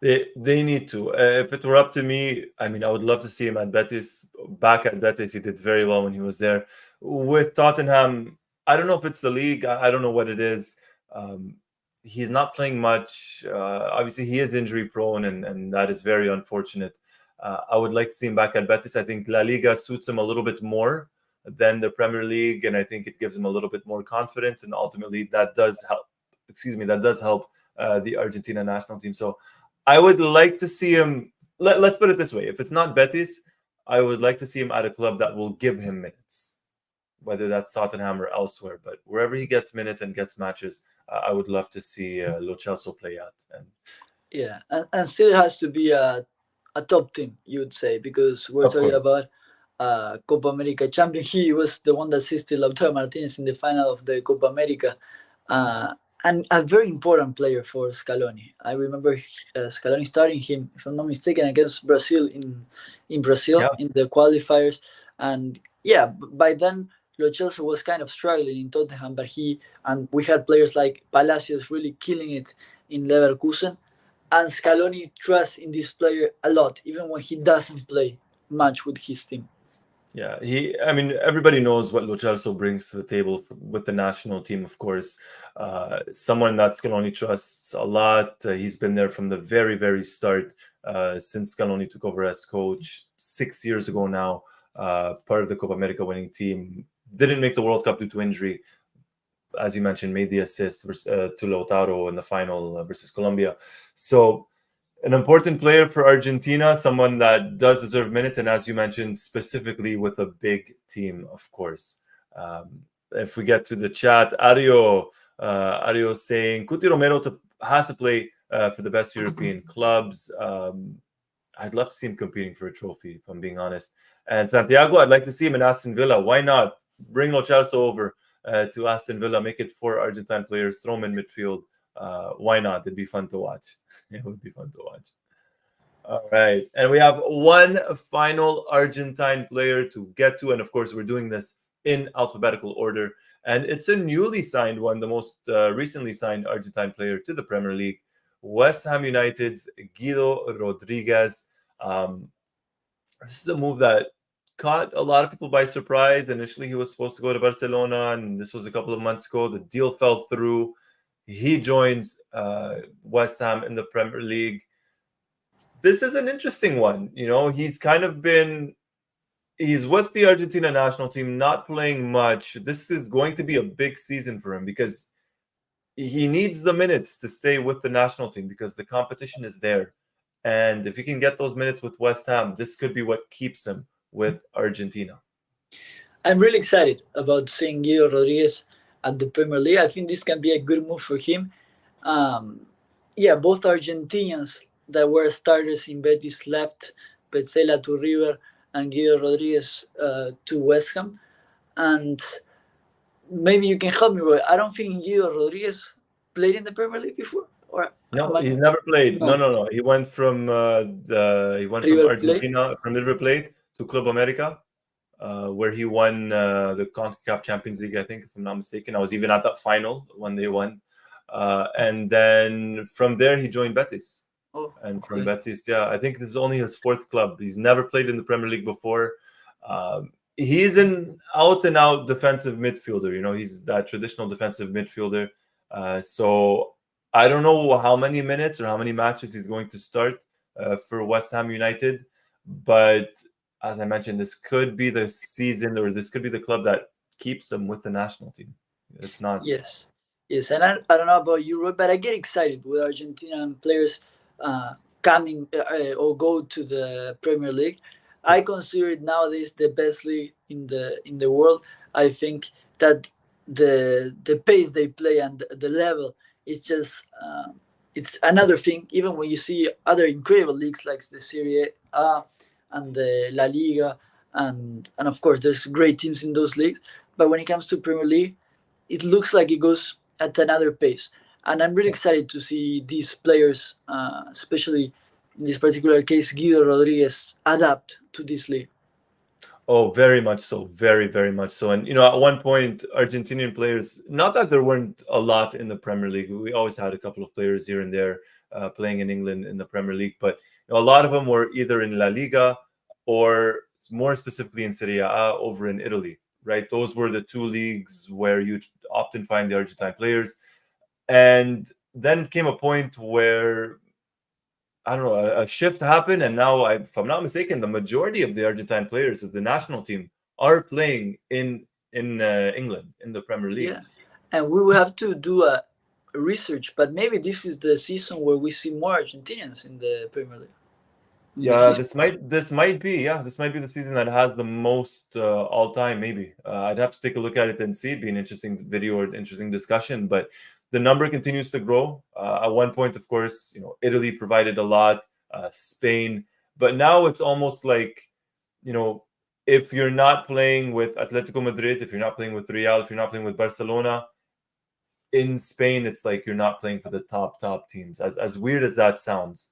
They need to. If it were up to me, I would love to see him at Betis. Back at Betis, he did very well when he was there. With Tottenham, I don't know if it's the league. I don't know what it is. He's not playing much. Obviously, he is injury prone, and that is very unfortunate. I would like to see him back at Betis. I think La Liga suits him a little bit more than the Premier League, and I think it gives him a little bit more confidence, and ultimately that does help. That does help the Argentina national team. So I would like to see him. Let's put it this way: if it's not Betis, I would like to see him at a club that will give him minutes, whether that's Tottenham or elsewhere. But wherever he gets minutes and gets matches, I would love to see Lo Celso play at. And still has to be a top team, you would say, because we're talking about Copa America champion. He was the one that assisted Lautaro Martinez in the final of the Copa America, and a very important player for Scaloni. I remember Scaloni starting him, if I'm not mistaken, against Brazil in Brazil in the qualifiers. And by then Lo Celso was kind of struggling in Tottenham, but we had players like Palacios really killing it in Leverkusen. And Scaloni trusts in this player a lot, even when he doesn't play much with his team. Yeah, everybody knows what Lo Celso brings to the table with the national team, of course. Someone that Scaloni trusts a lot. He's been there from the very, very start, since Scaloni took over as coach 6 years ago now. Part of the Copa America winning team. Didn't make the World Cup due to injury. As you mentioned, made the assist to Lautaro in the final versus Colombia. So an important player for Argentina, someone that does deserve minutes, and as you mentioned, specifically with a big team, of course. If we get to the chat, Ario saying, Cuti Romero has to play for the best European clubs. I'd love to see him competing for a trophy, if I'm being honest. And Santiago, I'd like to see him in Aston Villa. Why not? Bring Lo Celso over to Aston Villa, make it 4 Argentine players, throw them in midfield. Why not? It'd be fun to watch. It would be fun to watch. All right. And we have one final Argentine player to get to. And of course, we're doing this in alphabetical order. And it's a newly signed one, the most recently signed Argentine player to the Premier League, West Ham United's Guido Rodriguez. This is a move that caught a lot of people by surprise. Initially, he was supposed to go to Barcelona, and this was a couple of months ago. The deal fell through. He joins West Ham in the Premier League. This is an interesting one. He's with the Argentina national team, not playing much. This is going to be a big season for him because he needs the minutes to stay with the national team because the competition is there. And if he can get those minutes with West Ham, this could be what keeps him with Argentina? I'm really excited about seeing Guido Rodriguez at the Premier League. I think this can be a good move for him. Yeah, both Argentinians that were starters in Betis left, Petzela to River and Guido Rodriguez to West Ham. And maybe you can help me, Roy. I don't think Guido Rodriguez played in the Premier League before. Or No, he never played. No. No. He went from River Plate? Argentina, from River Plate to Club America, where he won the CONCACAF Champions League, I think, if I'm not mistaken. I was even at that final when they won. And then from there, he joined Betis. And from Betis, yeah, I think this is only his fourth club. He's never played in the Premier League before. He's an out-and-out defensive midfielder. You know, he's that traditional defensive midfielder. So I don't know how many minutes or how many matches he's going to start for West Ham United. But as I mentioned, this could be the season, or this could be the club that keeps him with the national team. If not, Yes. And I don't know about you, Roy, but I get excited with Argentinian players coming or go to the Premier League. I consider it nowadays the best league in the world. I think that the pace they play and the level is just it's another thing. Even when you see other incredible leagues like the Serie A and the La Liga, and of course there's great teams in those leagues. But when it comes to Premier League, it looks like it goes at another pace. And I'm really excited to see these players, especially in this particular case, Guido Rodriguez, adapt to this league. Oh, very much so. Very, very much so. And, you know, at one point, Argentinian players, not that there weren't a lot in the Premier League. We always had a couple of players here and there playing in England in the Premier League. But you know, a lot of them were either in La Liga or more specifically in Serie A over in Italy, right? Those were the two leagues where you often find the Argentine players. And then came a point where, I don't know, a shift happened, and now, if I'm not mistaken, the majority of the Argentine players of the national team are playing in England in the Premier League. Yeah, and we will have to do a research, but maybe this is the season where we see more Argentinians in the Premier League. Yeah, this might be the season that has the most all time. Maybe I'd have to take a look at it and see. It'd be an interesting video or an interesting discussion, but the number continues to grow. At one point, of course, you know, Italy provided a lot, Spain, but now it's almost like, you know, if you're not playing with Atletico Madrid, if you're not playing with Real, if you're not playing with Barcelona, in Spain, it's like you're not playing for the top teams. As weird as that sounds.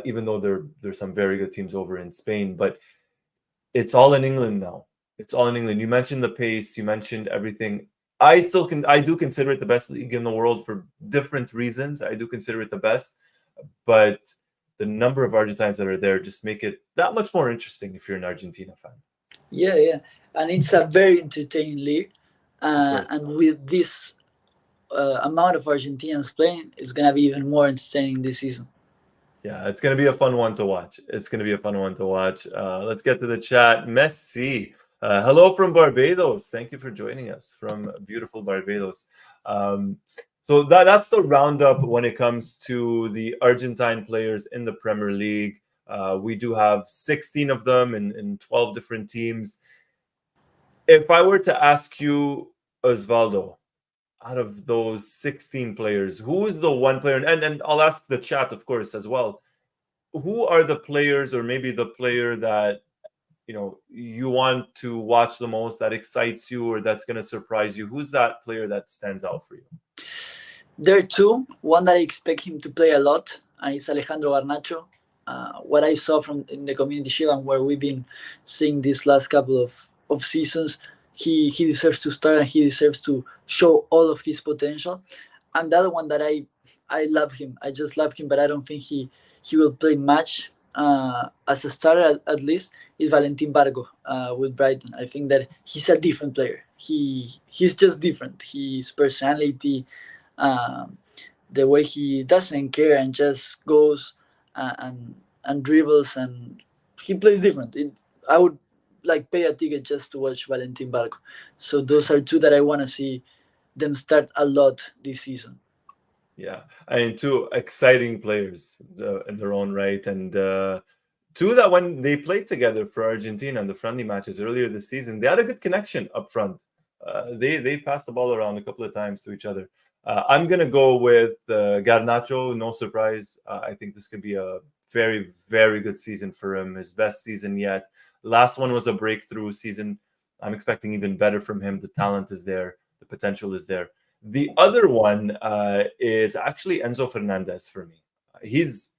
Even though there's some very good teams over in Spain, but it's all in England now. It's all in England. You mentioned the pace, you mentioned everything. I do consider it the best league in the world for different reasons. I do consider it the best, but the number of Argentines that are there just make it that much more interesting if you're an Argentina fan. Yeah, and it's a very entertaining league, and with this amount of Argentinians playing, it's gonna be even more entertaining this season. Yeah, it's going to be a fun one to watch. Let's get to the chat. Messi. Hello from Barbados. Thank you for joining us from beautiful Barbados. So that's the roundup when it comes to the Argentine players in the Premier League. We do have 16 of them in 12 different teams. If I were to ask you, Osvaldo, out of those 16 players, who is the one player, and I'll ask the chat, of course, as well, who are the players, or maybe the player that, you know, you want to watch the most, that excites you, or that's going to surprise you? Who's that player that stands out for you? There are two. One that I expect him to play a lot, and it's Alejandro Garnacho. What I saw from in the Community Shield and where we've been seeing these last couple of seasons, he deserves to start, and he deserves to show all of his potential. And the other one that I love him, I just love him, but I don't think he will play much as a starter at least, is Valentin Barco with Brighton. I think that he's a different player. He's just different. His personality, the way he doesn't care and just goes and dribbles, and he plays different. I would like pay a ticket just to watch Valentin Barco. So those are two that I want to see them start a lot this season. Yeah, I mean, two exciting players in their own right, and two that when they played together for Argentina in the friendly matches earlier this season, they had a good connection up front. They passed the ball around a couple of times to each other. I'm going to go with Garnacho. No surprise. I think this could be a very, very good season for him. His best season yet. Last one was a breakthrough season. I'm expecting even better from him. The talent is there. The potential is there. The other one is actually Enzo Fernandez for me. He's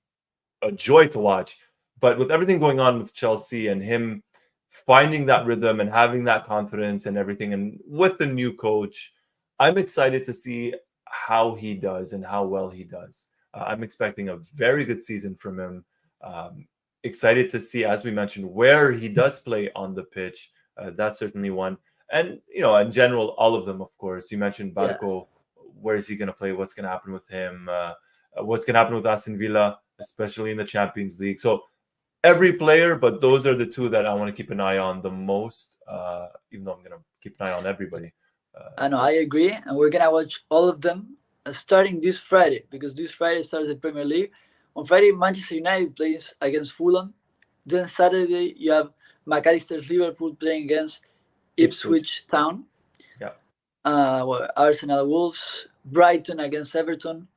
a joy to watch. But with everything going on with Chelsea and him finding that rhythm and having that confidence and everything, and with the new coach, I'm excited to see how he does and how well he does. I'm expecting a very good season from him. Excited to see, as we mentioned, where he does play on the pitch. That's certainly one. And, in general, all of them, of course. You mentioned Barco. Yeah. Where is he going to play? What's going to happen with him? What's going to happen with Aston Villa, especially in the Champions League? So every player, but those are the two that I want to keep an eye on the most, even though I'm going to keep an eye on everybody. I know, I agree. And we're going to watch all of them starting this Friday, because this Friday starts the Premier League. On Friday, Manchester United plays against Fulham. Then Saturday, you have Mac Allister's Liverpool playing against Ipswich Town. Yeah. Arsenal Wolves, Brighton against Everton,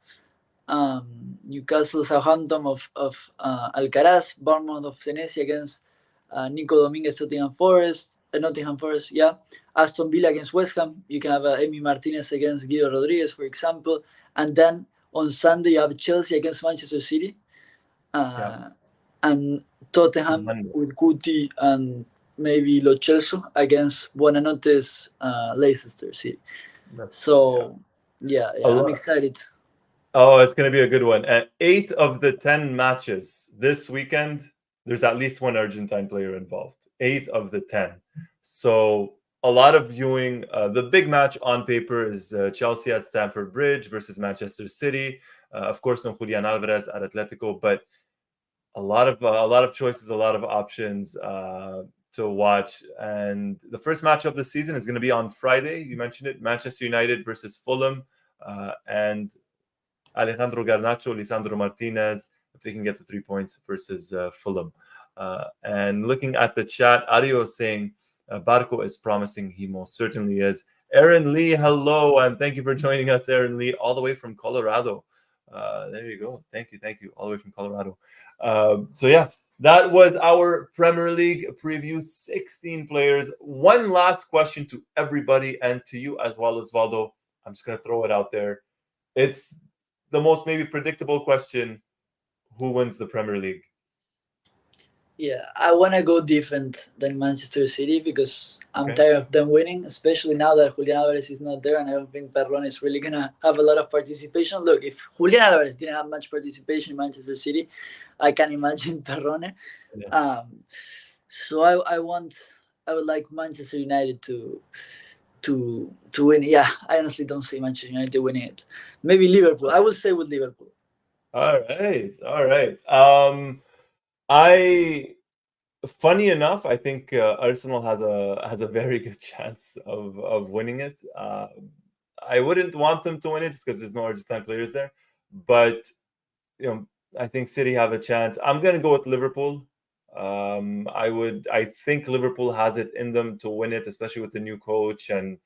Newcastle Southampton of Alcaraz, Bournemouth of Senesi against Nico Dominguez, Nottingham Forest, yeah. Aston Villa against West Ham. You can have Emiliano Martinez against Guido Rodriguez, for example. And then on Sunday, you have Chelsea against Manchester City. And Tottenham with Guti and maybe Lo Celso against Buonanotte's Leicester City. I'm excited. Oh, it's going to be a good one. 8 of the 10 matches this weekend, there's at least one Argentine player involved. 8 of the 10. So a lot of viewing. The big match on paper is Chelsea at Stamford Bridge versus Manchester City. Of course, no Julian Alvarez at Atletico, but a lot of choices, a lot of options to watch. And the first match of the season is going to be on Friday. You mentioned it, Manchester United versus Fulham, and Alejandro Garnacho, Lisandro Martinez, if they can get the 3 points versus Fulham. And looking at the chat, Ario is saying Barco is promising. He most certainly is. Aaron Lee, hello, and thank you for joining us, Aaron Lee, all the way from Colorado. There you go. Thank you, all the way from Colorado. That was our Premier League preview, 16 players. One last question to everybody and to you as well, Osvaldo. I'm just going to throw it out there. It's the most maybe predictable question. Who wins the Premier League? Yeah, I want to go different than Manchester City because I'm tired of them winning, especially now that Julian Alvarez is not there, and I don't think Perron is really going to have a lot of participation. Look, if Julian Alvarez didn't have much participation in Manchester City, I can imagine Perrone. Yeah. So I would like Manchester United to win. Yeah, I honestly don't see Manchester United winning it. Maybe Liverpool. I will stay with Liverpool. All right. Funny enough, I think Arsenal has a very good chance of winning it. I wouldn't want them to win it just because there's no Argentine players there, but I think City have a chance. I'm going to go with Liverpool. I think Liverpool has it in them to win it, especially with the new coach and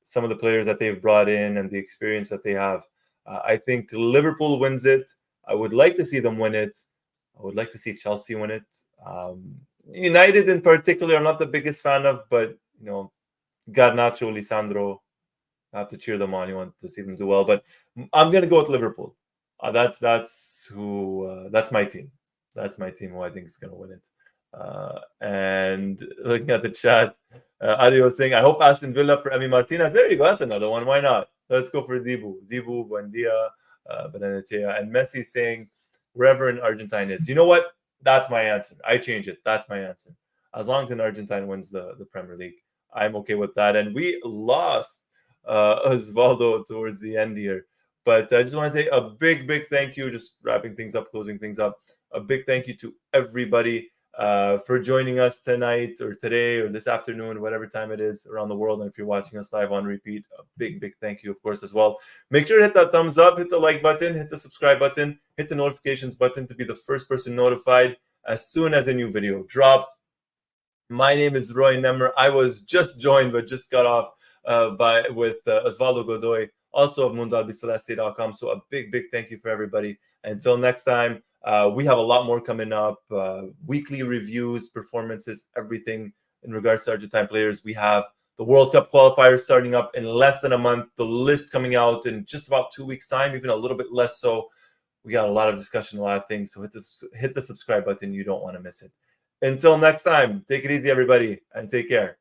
some of the players that they've brought in and the experience that they have. I think Liverpool wins it. I would like to see them win it. I would like to see Chelsea win it. United in particular, I'm not the biggest fan of, but Garnacho, Lisandro, I have to cheer them on. You want to see them do well, but I'm going to go with Liverpool. That's my team. That's my team who I think is going to win it. And looking at the chat, Adi was saying, I hope Aston Villa for Emiliano Martinez. There you go. That's another one. Why not? Let's go for Dibu, Buendia, Benanechea. And Messi saying, wherever an Argentine is. You know what? That's my answer. I change it. That's my answer. As long as an Argentine wins the Premier League, I'm okay with that. And we lost Osvaldo towards the end here. But I just want to say a big, big thank you, just wrapping things up, closing things up. A big thank you to everybody for joining us tonight or today or this afternoon, whatever time it is around the world. And if you're watching us live on repeat, a big, big thank you, of course, as well. Make sure to hit that thumbs up, hit the like button, hit the subscribe button, hit the notifications button to be the first person notified as soon as a new video drops. My name is Roy Nemer. I was just joined, but just got off with Osvaldo Godoy, also of MundoAlbiceleste.com. So a big thank you for everybody. Until next time, we have a lot more coming up. Weekly reviews, performances, everything in regards to Argentine players. We have the World Cup qualifiers starting up in less than a month. The list coming out in just about 2 weeks' time, even a little bit less so. We got a lot of discussion, a lot of things. So hit the subscribe button. You don't want to miss it. Until next time, take it easy, everybody, and take care.